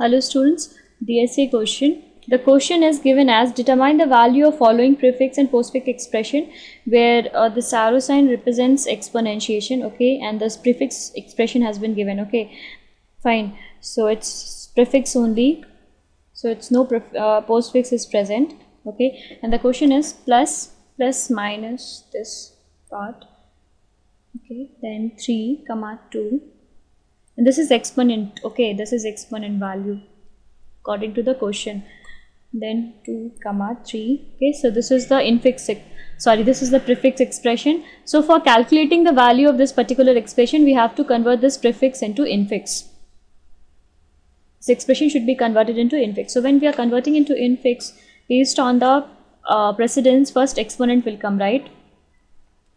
Hello students, DSA question. The question is given as determine the value of following prefix and postfix expression where this arrow sign represents exponentiation, okay, and this prefix expression has been given, okay, fine. So it's prefix only, so it's no postfix is present, okay, and the question is plus minus this part, okay, then 3 comma 2. And this is exponent, okay, this is exponent value according to the question, then 2 comma 3, okay. So this is the this is the prefix expression. So for calculating the value of this particular expression, we have to convert this prefix into infix. This expression should be converted into infix. So when we are converting into infix, based on the precedence, first exponent will come, right?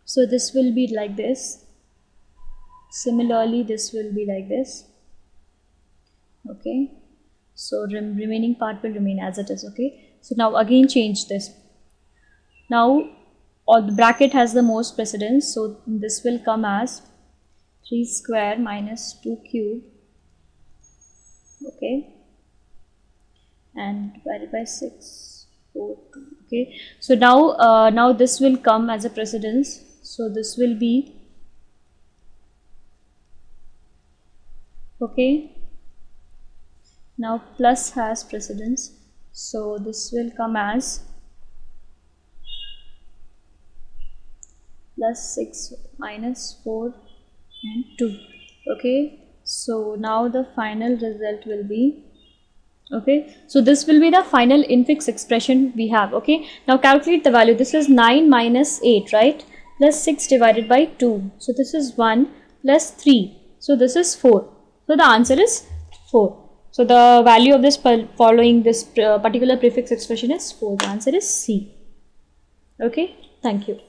So this will be like this. Similarly, this will be like this, okay. So remaining part will remain as it is, okay. So now again change this. Now all the bracket has the most precedence, so this will come as 3 square minus 2 cube, okay, and divided by 6, 4, 2, okay. So now now this will come as a precedence, so this will be, okay. Now plus has precedence, so this will come as plus 6 minus 4 and 2, okay. So now the final result will be, okay, so this will be the final infix expression we have, okay. Now calculate the value. This is 9 minus 8, right, plus 6 divided by 2, so this is 1 plus 3, so this is 4, so the answer is 4. So the value of this following this particular prefix expression is 4. The answer is C. Okay, thank you.